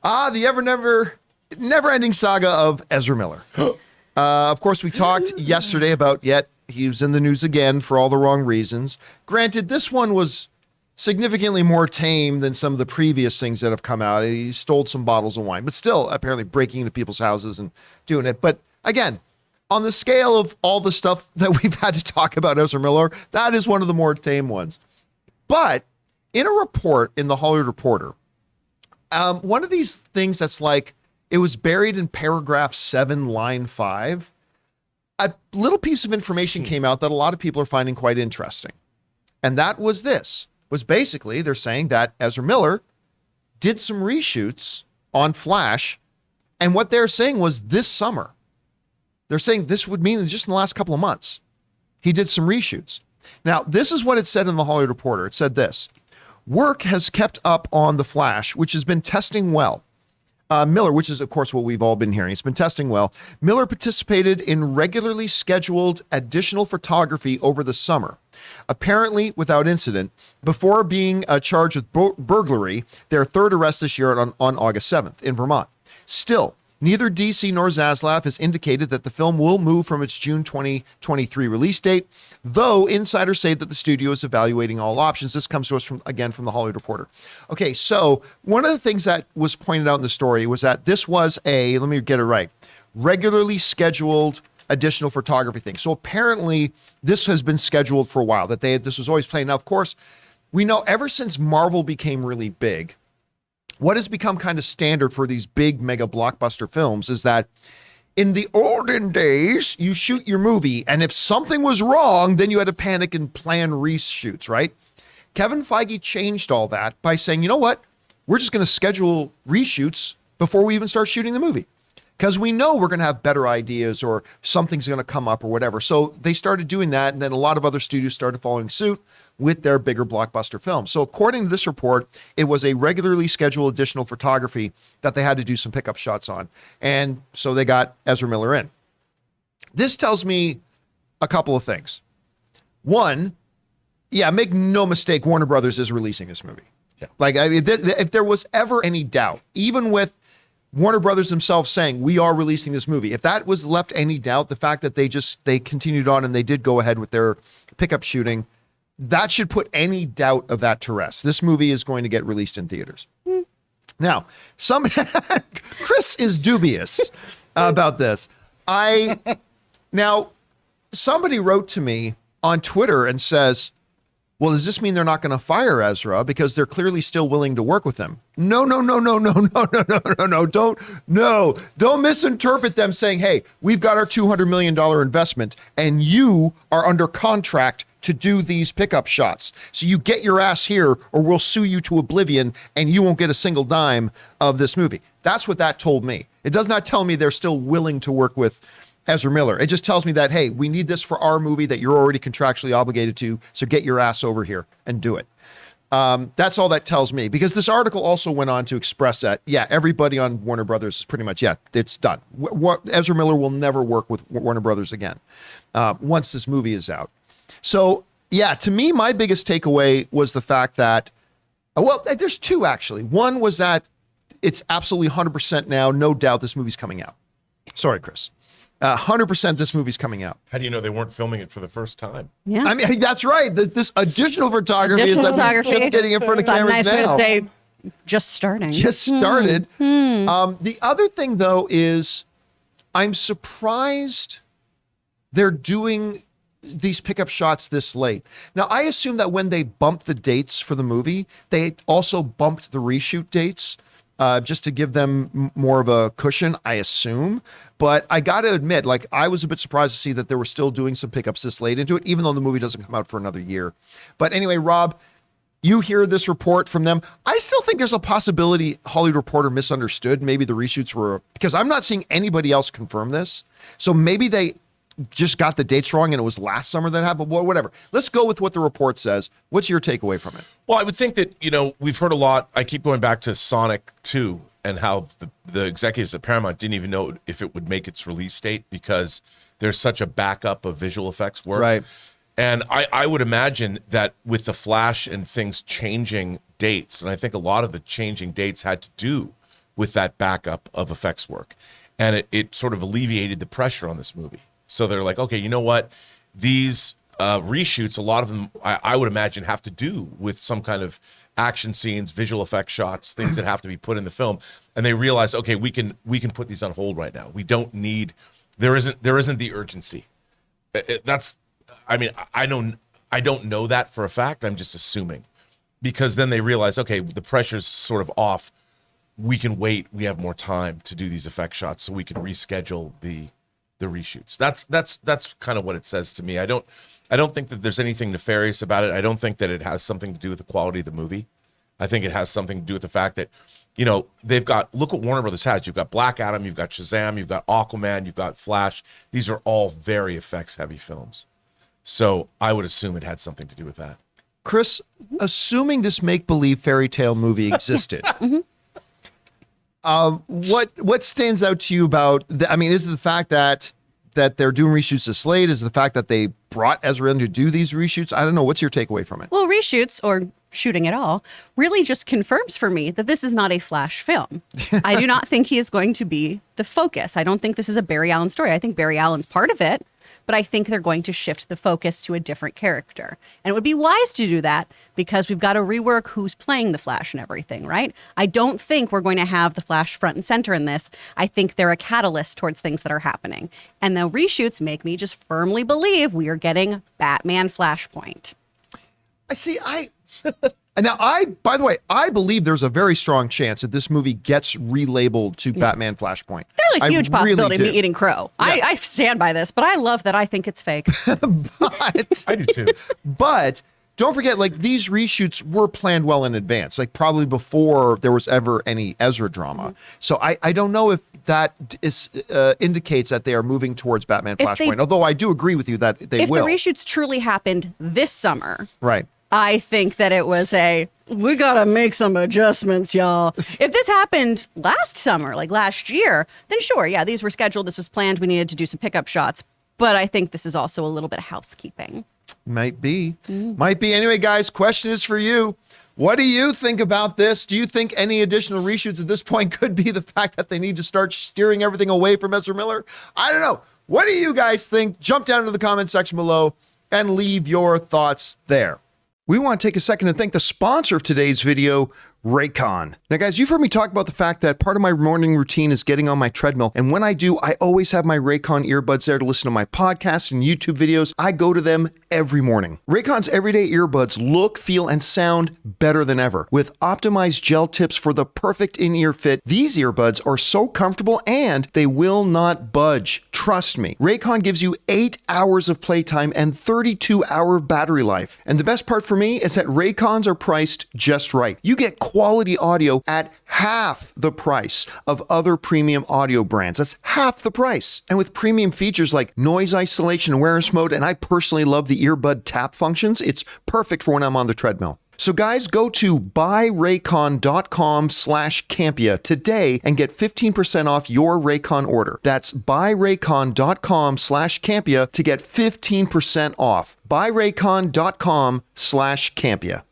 The never-ending saga of Ezra Miller. Of course, we talked yesterday about he was in the news again for all the wrong reasons. Granted, this one was significantly more tame than some of the previous things that have come out. He stole some bottles of wine, but still apparently breaking into people's houses and doing it. But again, on the scale of all the stuff that we've had to talk about Ezra Miller, that is one of the more tame ones. But in a report in the Hollywood Reporter, one of these things that's like, it was buried in paragraph 7, line 5. A little piece of information came out that a lot of people are finding quite interesting. And that was basically they're saying that Ezra Miller did some reshoots on Flash. And what they're saying was this summer. They're saying this would mean just in the last couple of months, he did some reshoots. Now, this is what it said in the Hollywood Reporter. It said this: work has kept up on the Flash, which has been testing well. Miller, which is, of course, what we've all been hearing. It's been testing well. Miller participated in regularly scheduled additional photography over the summer, apparently without incident, before being charged with burglary, their third arrest this year on August 7th in Vermont. Still, neither DC nor Zaslav has indicated that the film will move from its June 2023 release date, though insiders say that the studio is evaluating all options. This comes to us from the Hollywood Reporter. Okay, so one of the things that was pointed out in the story was that this was let me get it right, regularly scheduled additional photography thing. So apparently this has been scheduled for a while, this was always playing. Now, of course, we know ever since Marvel became really big, what has become kind of standard for these big mega blockbuster films is that in the olden days, you shoot your movie, and if something was wrong, then you had to panic and plan reshoots, right? Kevin Feige changed all that by saying, you know what? We're just going to schedule reshoots before we even start shooting the movie, because we know we're going to have better ideas or something's going to come up or whatever. So they started doing that, and then a lot of other studios started following suit with their bigger blockbuster films. So according to this report, it was a regularly scheduled additional photography that they had to do some pickup shots on. And so they got Ezra Miller in. This tells me a couple of things. One, make no mistake, Warner Brothers is releasing this movie. Yeah. Like, if there was ever any doubt, even with Warner Brothers themselves saying, we are releasing this movie, if that was left any doubt, the fact that they continued on and they did go ahead with their pickup shooting, that should put any doubt of that to rest. This movie is going to get released in theaters. Now, Chris is dubious about this. Now, somebody wrote to me on Twitter and says, well, does this mean they're not going to fire Ezra because they're clearly still willing to work with him? No. Don't misinterpret them saying, hey, we've got our $200 million investment and you are under contract to do these pickup shots. So you get your ass here or we'll sue you to oblivion and you won't get a single dime of this movie. That's what that told me. It does not tell me they're still willing to work with Ezra Miller. It just tells me that, hey, we need this for our movie that you're already contractually obligated to, so get your ass over here and do it. That's all that tells me, because this article also went on to express that, everybody on Warner Brothers is pretty much, it's done. Ezra Miller will never work with Warner Brothers again once this movie is out. So, to me, my biggest takeaway was the fact that, there's two actually. One was that it's absolutely 100% now, no doubt this movie's coming out. Sorry, Chris. 100% this movie's coming out. How do you know they weren't filming it for the first time? Yeah. I mean, that's right. This additional photography is just getting in front of cameras now. Just starting. Just started. The other thing, though, is I'm surprised they're doing these pickup shots this late. Now, I assume that when they bumped the dates for the movie, they also bumped the reshoot dates just to give them more of a cushion, I assume. But I got to admit, I was a bit surprised to see that they were still doing some pickups this late into it, even though the movie doesn't come out for another year. But anyway, Rob, you hear this report from them. I still think there's a possibility Hollywood Reporter misunderstood. Maybe the reshoots were, because I'm not seeing anybody else confirm this. So maybe they just got the dates wrong and it was last summer that happened. Well, whatever. Let's go with what the report says. What's your takeaway from it? Well, I would think that, we've heard a lot. I keep going back to Sonic 2 and how the executives at Paramount didn't even know if it would make its release date because there's such a backup of visual effects work. Right. And I would imagine that with the Flash and things changing dates, and I think a lot of the changing dates had to do with that backup of effects work. And it sort of alleviated the pressure on this movie. So they're like, okay, you know what? These reshoots, a lot of them, I would imagine, have to do with some kind of action scenes, visual effect shots, things that have to be put in the film. And they realize, okay, we can put these on hold right now. We don't need, there isn't the urgency. I don't know that for a fact. I'm just assuming, because then they realize, okay, the pressure's sort of off. We can wait. We have more time to do these effect shots, so we can reschedule the reshoots. That's kind of what it says to me. I don't think that there's anything nefarious about it. I don't think that it has something to do with the quality of the movie. I think it has something to do with the fact that, you know, they've got, look what Warner Brothers has. You've got Black Adam, you've got Shazam, you've got Aquaman, you've got Flash. These are all very effects heavy films. So I would assume it had something to do with that. Chris, assuming this make-believe fairy tale movie existed, what stands out to you about, is it the fact that they're doing reshoots of Slade? Is it the fact that they brought Ezra in to do these reshoots? I don't know. What's your takeaway from it? Well, reshoots, or shooting at all, really just confirms for me that this is not a Flash film. I do not think he is going to be the focus. I don't think this is a Barry Allen story. I think Barry Allen's part of it, but I think they're going to shift the focus to a different character. And it would be wise to do that because we've got to rework who's playing the Flash and everything, right? I don't think we're going to have the Flash front and center in this. I think they're a catalyst towards things that are happening. And the reshoots make me just firmly believe we are getting Batman Flashpoint. By the way, I believe there's a very strong chance that this movie gets relabeled to Batman Flashpoint. There's a huge possibility of me do. eating crow. Yeah. I stand by this, but I love that I think it's fake. But I do too. But don't forget, like, these reshoots were planned well in advance, like probably before there was ever any Ezra drama. So I don't know if that indicates that they are moving towards Batman Flashpoint, although I do agree with you that they will. If the reshoots truly happened this summer, right? I think that it was we got to make some adjustments, y'all. If this happened last summer, like last year, then sure, yeah, these were scheduled, this was planned, we needed to do some pickup shots. But I think this is also a little bit of housekeeping. Might be. Might be. Anyway, guys, question is for you. What do you think about this? Do you think any additional reshoots at this point could be the fact that they need to start steering everything away from Ezra Miller? I don't know. What do you guys think? Jump down into the comment section below and leave your thoughts there. We want to take a second to thank the sponsor of today's video, Raycon. Now, guys, you've heard me talk about the fact that part of my morning routine is getting on my treadmill. And when I do, I always have my Raycon earbuds there to listen to my podcasts and YouTube videos. I go to them every morning. Raycon's everyday earbuds look, feel, and sound better than ever. With optimized gel tips for the perfect in-ear fit, these earbuds are so comfortable and they will not budge. Trust me. Raycon gives you 8 hours of playtime and 32-hour battery life. And the best part for me is that Raycons are priced just right. You get quality audio at half the price of other premium audio brands. That's half the price. And with premium features like noise isolation, awareness mode, and I personally love the earbud tap functions, it's perfect for when I'm on the treadmill. So guys, go to buyraycon.com/Campea today and get 15% off your Raycon order. That's buyraycon.com/Campea to get 15% off. buyraycon.com/Campea.